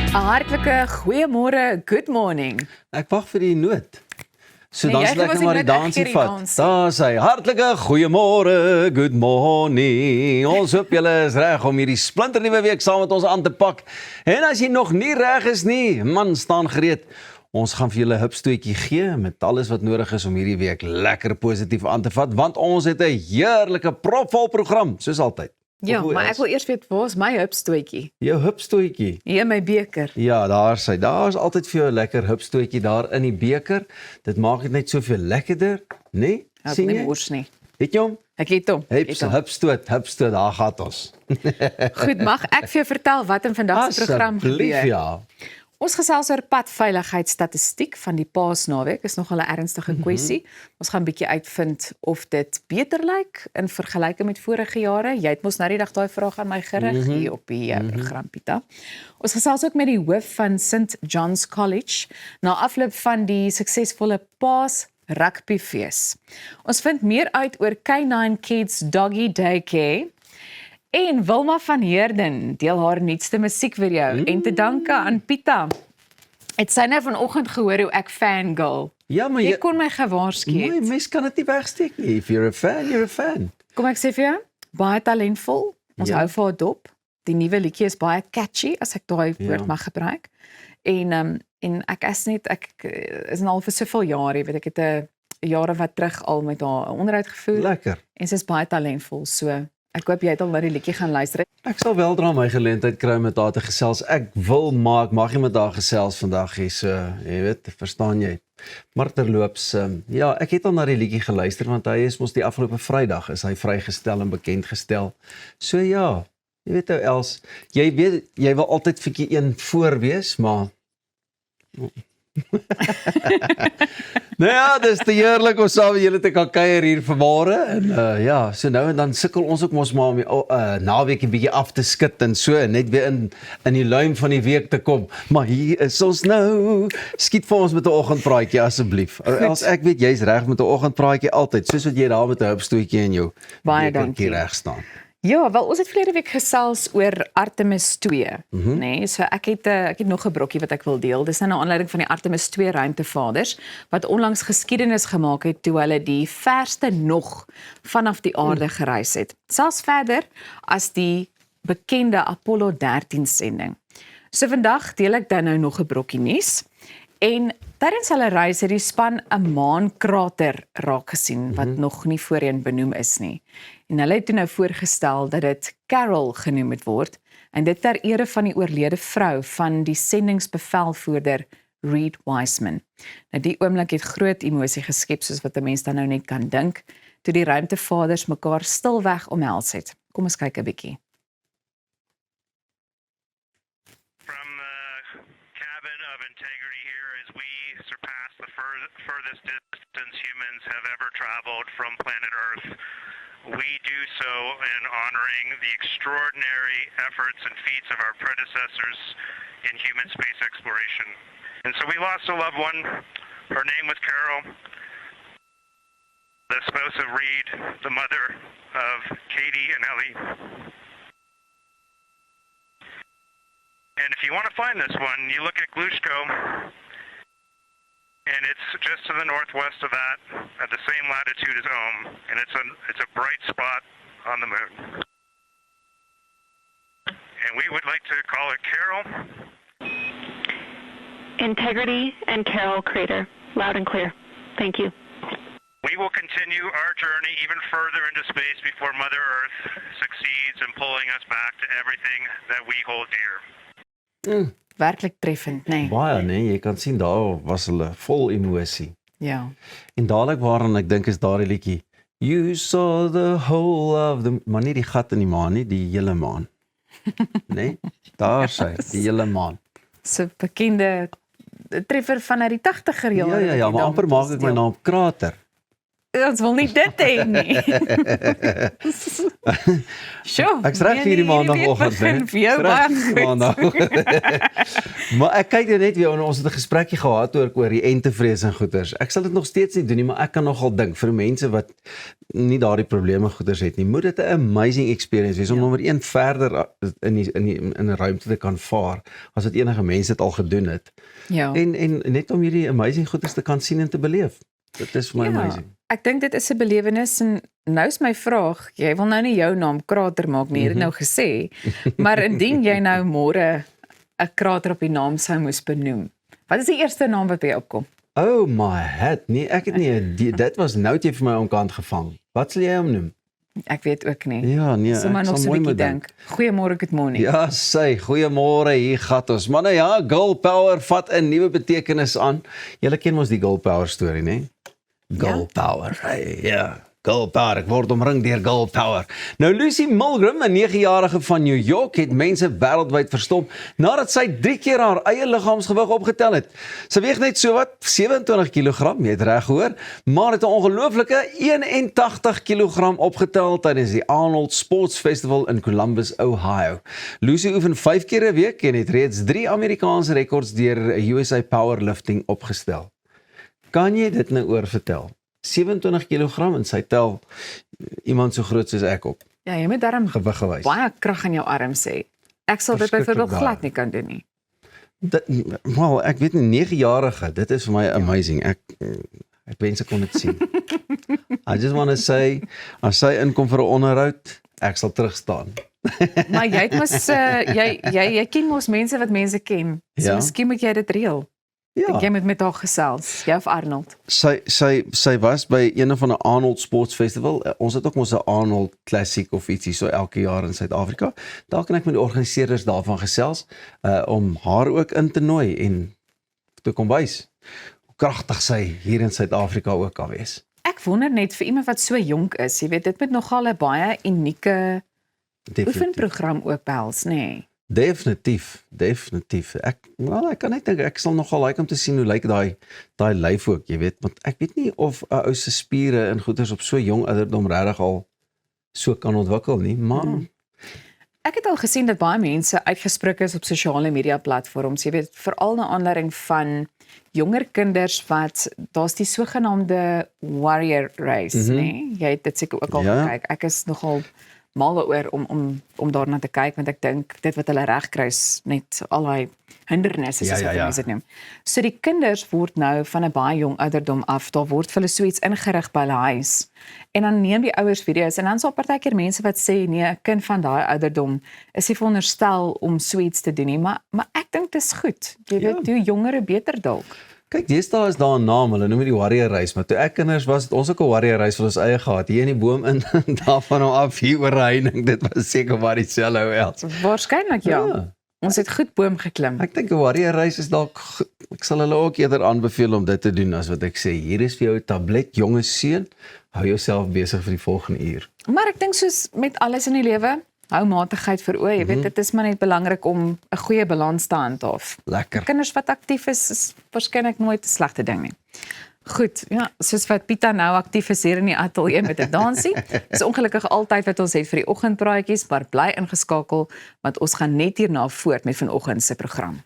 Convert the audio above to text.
'n Hartlike goeiemôre, good morning. Ek wag vir die noot. So Nee, dan jy sal ek was nou maar die die noot, ek dansie gee die vat. dansie. Daar sê hartlike goeiemôre, good morning. Ons hoop julle is reg om hierdie splinternuwe week saam met ons aan te pak. En as jy nog nie reg is nie, man, staan gereed. Ons gaan vir julle 'n hupstootjie gee met alles wat nodig is om hierdie week lekker positief aan te vat, want ons het 'n heerlike propvol program, soos altyd. Ja, hoe maar is? ek wil eers weet, waar is my hupstootjie? Jou hupstootjie. Hier my beker. Ja, daar's altyd vir jou 'n lekker hupstootjie daar in die beker. Dit maak dit net soveel lekkerder, né? Ek Sien nie jy? mors nie. Het jy hom? Ek het hom. ek het hom. Hupstoot, daar gaan ons. Goed, mag ek vir jou vertel wat in vandag se program Asseblief, gebeur? ja. Ons gesels oor padveiligheidsstatistiek van die Paasnaweek. Is nogal 'n ernstige kwessie. Ons gaan 'n bietjie uitvind of dit beter lyk in vergelyking met vorige jare. Jy het mos nou die dag daai vraag aan my gerig hier op die program, Pieter. Ons gesels ook met die hoof van St John's College na afloop van die suksesvolle Paas rugbyfees. Ons vind meer uit oor K9 Kids Doggy Daycare. En Wilma van Heerden deel haar nuutste musiekvideo en te danke aan Pieter. Het sy nou vanoggend gehoor hoe ek fangirl. Ja, maar Jy jy kon my gewaarsku mooi, het. mens kan dit nie wegsteek nie. If you're a fan, you're a fan. Kom ek sê vir jou, baie talentvol. Ons Ja. hou vir haar dop. Die nuwe liedjie is baie catchy as ek daai woord Ja. mag gebruik. En ek is nou al vir soveel jaar, jy weet ek het 'n jare wat terug al met haar onderhoud gevoer Lekker. en sy is baie talentvol. So ek hoop jy het al na die liedjie gaan luister. Ek sal weldra my geleentheid kry om met haar te gesels. Ek wil maak, mag jy met haar gesels vandag hier, so, jy weet, verstaan jy. Maar terloops, ja, ek het al na die liedjie geluister, want hy is mos die afgelope Vrydag, is hy vrygestel en bekendgestel. So ja, jy weet ou Els, jy weet, jy wil altyd vir een voor wees, maar nou ja, dis te heerlik om saam met julle te kan kuier hier vanmôre. En ja, so nou en dan sukkel ons ook mos maar om die naweek 'n bietjie af te skud en so net weer in die luim van die week te kom. Maar hier is ons nou. Skiet vir ons met 'n oggendpraatjie asseblief. As ek weet jy's reg met 'n oggendpraatjie altyd, soos wat jy daar met 'n hupstootjie in jou Baie bekertjie dankie. reg staan. Ja, wel ons het verlede week gesels oor Artemis 2, nê? So ek het nog 'n brokkie wat ek wil deel. Dis nou 'n aanleiding van die Artemis 2 ruimtevaders wat onlangs geskiedenis gemaak het toe hulle die verste nog vanaf die aarde gereis het. Selfs verder as die bekende Apollo 13 sending. So vandag deel ek dan nou nog 'n brokkie nuus. En tydens hulle reis het die span 'n maankrater raak gesien wat nog nie voorheen benoem is nie. En hulle het toe nou voorgestel dat dit Carol genoem moet word en dit ter ere van die oorlede vrou van die sendingsbevelvoerder Reed Wiseman. Nou die oomblik het groot emosie geskep soos wat 'n mens dan nou net kan dink toe die ruimtevaders mekaar stilweg omhels het. Kom ons kyk 'n bietjie. From the cabin of integrity here as we surpass the furthest distance humans have ever traveled from planet Earth. We do so in honoring the extraordinary efforts and feats of our predecessors in human space exploration. And so we lost a loved one. Her name was Carol, the spouse of Reed, the mother of Katie and Ellie. And if you want to find this one, you look at Glushko, and it's just to the northwest of that, at the same latitude as Ohm, and it's a bright spot on the moon. And we would like to call it Carol. Integrity and Carol Crater, loud and clear. Thank you. We will continue our journey even further into space before Mother Earth succeeds in pulling us back to everything that we hold dear. Werklik treffend, nê? Baie, nee, jy kan sien daar was hulle vol emosie. Ja. En dadelik waaraan ek dink is daardie liedjie. You saw the whole of the, maar nie die gat in die maan nie, die hele maan. Nee, daar sy, die hele maan. So bekende treffer vanuit die 80er jare. Ja, wat jy maar daar amper met maak ons ek my deel. naam krater. Ons wil nie dit hê nie. Sjoe. Ek's reg vir hierdie maandagooggend, né? Vir jou baie goed. Maar ek kyk net weer, ons het 'n gesprekkie gehad oor die entevrees en goeters. Ek sal dit nog steeds nie doen nie, maar ek kan nogal dink vir mense wat nie daardie probleme goeters het nie, moet dit 'n amazing experience wees om nommer 1 verder in 'n ruimte te kan vaar as wat enige mens dit al gedoen het. Ja. En net om hierdie amazing goeders te kan sien en te beleef. Dit is vir my amazing. Ek dink dit is 'n belewenis en nou is my vraag, jy wil nou nie jou naam krater maak nie, jy het nou gesê, maar indien jy nou môre 'n krater op die naam sou moes benoem, wat is die eerste naam wat by jou opkom? Oh my head, nee, ek het nie, dit was nou het jy vir my onkant gevang. Wat sal jy hom noem? Ek weet ook nie. Ja, nee, So maar ek nog sal so 'n mooi bietjie moet dink. Goeiemôre, good morning. Ja, sê, goeiemôre, hier gaan ons. Maar nou ja, girl power vat 'n nuwe betekenis aan. Julle ken mos die girl power storie, né? Girl power. Hey, ja. Girl power, ek word omring deur girl power. Nou Lucy Milgram, 'n 9-jarige van New York, het mense wêreldwyd verstom nadat sy 3 keer haar eie liggaamsgewig opgetel het. Sy weeg net sowat 27 kg, jy het reg gehoor, maar het 'n ongelooflike 81 kg opgetel tydens die Arnold Sports Festival in Columbus, Ohio. Lucy oefen 5 keer 'n week en het reeds 3 Amerikaanse rekords deur USA Powerlifting opgestel. Kan jy dit nou oorvertel? 27 kg en sy tel iemand so groot soos ek op. Ja, jy moet darm Gewig gewys. baie krag in jou arms hê. Ek sal dit Verskriklik byvoorbeeld baie. glad nie kan doen nie. Wel, ek weet nie, 9-jarige, dit is vir my amazing. Ek wens ek kon dit sien. I just want to say, as sy inkom vir 'n onderhoud, ek sal terugstaan. Maar jy het mos jy ken mos mense wat mense ken. So Ja. miskien moet jy dit reël. Ja. Jy moet met haar gesels, jy of Arnold. Sy was by een van 'n Arnold Sports Festival. Ons het ook mos 'n Arnold Classic of ietsie so elke jaar in Suid-Afrika. Daar kan ek met die organiseerders daarvan gesels om haar ook in te nooi en te kom wys hoe kragtig sy hier in Suid-Afrika ook kan wees. Ek wonder net vir iemand wat so jonk is, jy weet dit moet nogal 'n baie unieke oefenprogram ook behels, nê? Nee. Definitief. Ek kan net dink ek sal nogal like om te sien hoe lyk daai lyf ook, jy weet, want ek weet nie of 'n ou se spiere en goeters op so jong ouderdom regtig al so kan ontwikkel nie, maar Ek het al gesien dat baie mense uitgespreek is op sosiale media platforms, jy weet, veral na aanleiding van jonger kinders wat daar's die sogenaamde warrior race, nê? Jy het dit seker ook al gekyk. Ek is nogal mal daaroor om daarna te kyk want ek dink dit wat hulle reg kry is net al daai hindernisse soos wat mense dit noem. So die kinders word nou van 'n baie jong ouderdom af, daar word vir hulle so iets ingerig by hulle huis. En dan neem die ouers video's en dan is daar partykeer mense wat sê nee, 'n kind van daai ouderdom is nie veronderstel om so iets te doen nie, maar ek dink dit is goed. Jy weet, hoe jonger hoe beter dalk. kyk, deesdae is daar 'n naam, hulle noem dit die warrior race, maar toe ek kinders was, het ons ook 'n warrior race vir ons eie gehad, hier in die boom in, daarvan af hier oor 'n heining, dit was seker maar dieselfde ou els. Waarskynlik ja. Ons het goed boom geklim. Ek dink 'n warrior race is dalk, ek sal hulle ook eerder aanbeveel om dit te doen, as wat ek sê, hier is vir jou 'n tablet, jonge seun, hou jouself besig vir die volgende uur. Maar ek dink soos met alles in die lewe, hou matigheid vir oë, jy weet, dit is maar net belangrik om 'n goeie balans te handhaaf. Lekker. Kinders wat aktief is waarskynlik nooit 'n slegte ding nie. Goed, ja, soos wat Pieter nou aktief is hier in die ateljee met 'n dansie. Dis ongelukkig altyd wat ons het vir die oggendpraatjies, maar bly ingeskakel want ons gaan net hierna voort met vanoggend se program.